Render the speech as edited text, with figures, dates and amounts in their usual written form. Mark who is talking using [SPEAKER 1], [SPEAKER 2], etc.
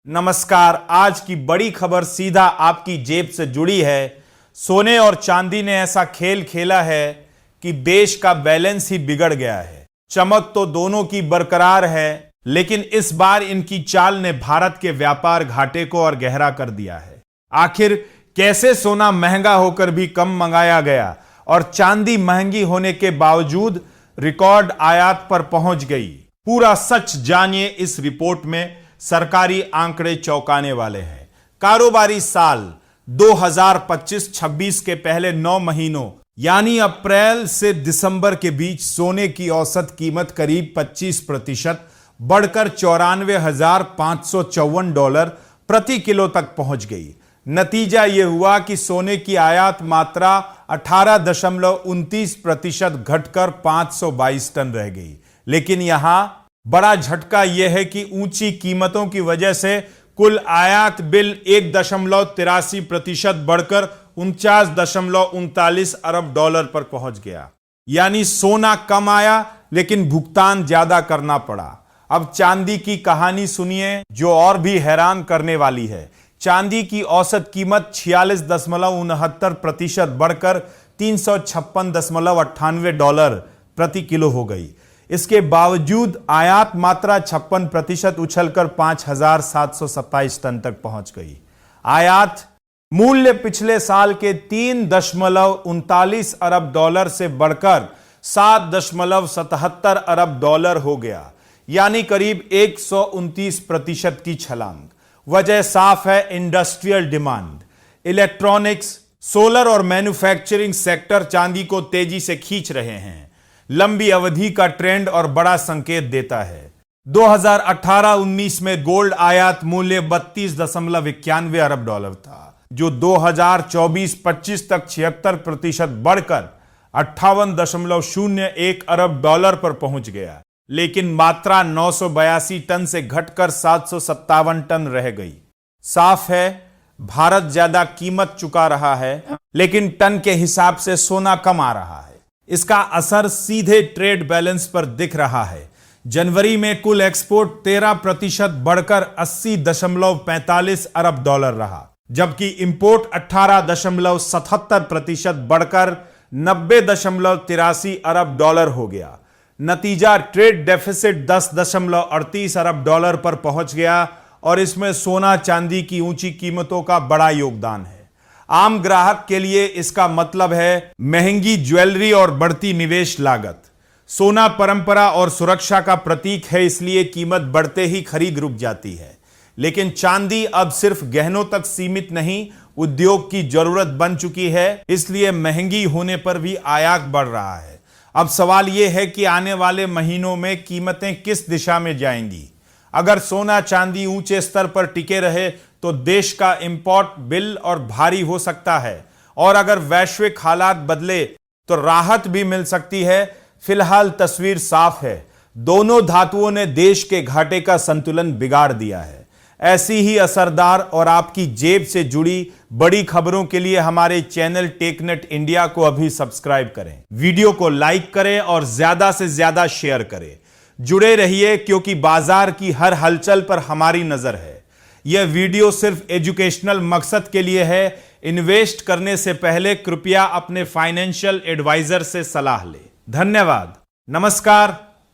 [SPEAKER 1] नमस्कार। आज की बड़ी खबर सीधा आपकी जेब से जुड़ी है। सोने और चांदी ने ऐसा खेल खेला है कि देश का बैलेंस ही बिगड़ गया है। चमक तो दोनों की बरकरार है, लेकिन इस बार इनकी चाल ने भारत के व्यापार घाटे को और गहरा कर दिया है। आखिर कैसे सोना महंगा होकर भी कम मंगाया गया और चांदी महंगी होने के बावजूद रिकॉर्ड आयात पर पहुंच गई? पूरा सच जानिए इस रिपोर्ट में। सरकारी आंकड़े चौंकाने वाले हैं। कारोबारी साल 2025-26 के पहले 9 महीनों यानी अप्रैल से दिसंबर के बीच सोने की औसत कीमत करीब 25% बढ़कर $94,554 प्रति किलो तक पहुंच गई। नतीजा यह हुआ कि सोने की आयात मात्रा 18.29% घटकर 522 टन रह गई। लेकिन यहां बड़ा झटका यह है कि ऊंची कीमतों की वजह से कुल आयात बिल 1.83% बढ़कर $49.39 अरब पर पहुंच गया। यानी सोना कम आया लेकिन भुगतान ज्यादा करना पड़ा। अब चांदी की कहानी सुनिए, जो और भी हैरान करने वाली है। चांदी की औसत कीमत 46.69% बढ़कर $356.98 प्रति किलो हो गई। इसके बावजूद आयात मात्रा 56% उछलकर 5,727 टन तक पहुंच गई। आयात मूल्य पिछले साल के $3.39 अरब से बढ़कर $7.77 अरब हो गया, यानी करीब 129% की छलांग। वजह साफ है, इंडस्ट्रियल डिमांड। इलेक्ट्रॉनिक्स, सोलर और मैन्युफैक्चरिंग सेक्टर चांदी को तेजी से खींच रहे हैं। लंबी अवधि का ट्रेंड और बड़ा संकेत देता है। 2018-19 में गोल्ड आयात मूल्य $32.91 अरब था, जो 2024-25 तक 76% बढ़कर $58.01 अरब पर पहुंच गया। लेकिन मात्रा 982 टन से घटकर 757 टन रह गई। साफ है, भारत ज्यादा कीमत चुका रहा है, लेकिन टन के हिसाब से सोना कम आ रहा है। इसका असर सीधे ट्रेड बैलेंस पर दिख रहा है। जनवरी में कुल एक्सपोर्ट 13% बढ़कर $80.45 अरब रहा, जबकि इंपोर्ट 18.77% बढ़कर $90.83 अरब हो गया। नतीजा, ट्रेड डेफिसिट $10.38 अरब पर पहुंच गया और इसमें सोना चांदी की ऊंची कीमतों का बड़ा योगदान है। आम ग्राहक के लिए इसका मतलब है महंगी ज्वेलरी और बढ़ती निवेश लागत। सोना परंपरा और सुरक्षा का प्रतीक है, इसलिए कीमत बढ़ते ही खरीद रुक जाती है। लेकिन चांदी अब सिर्फ गहनों तक सीमित नहीं, उद्योग की जरूरत बन चुकी है, इसलिए महंगी होने पर भी आयात बढ़ रहा है। अब सवाल यह है कि आने वाले महीनों में कीमतें किस दिशा में जाएंगी। अगर सोना चांदी ऊंचे स्तर पर टिके रहे तो देश का इंपोर्ट बिल और भारी हो सकता है, और अगर वैश्विक हालात बदले तो राहत भी मिल सकती है। फिलहाल तस्वीर साफ है, दोनों धातुओं ने देश के घाटे का संतुलन बिगाड़ दिया है। ऐसी ही असरदार और आपकी जेब से जुड़ी बड़ी खबरों के लिए हमारे चैनल टेकनेट इंडिया को अभी सब्सक्राइब करें, वीडियो को लाइक करें और ज्यादा से ज्यादा शेयर करें। जुड़े रहिए, क्योंकि बाजार की हर हलचल पर हमारी नजर है। यह वीडियो सिर्फ एजुकेशनल मकसद के लिए है। इन्वेस्ट करने से पहले कृपया अपने फाइनेंशियल एडवाइजर से सलाह लें। धन्यवाद। नमस्कार।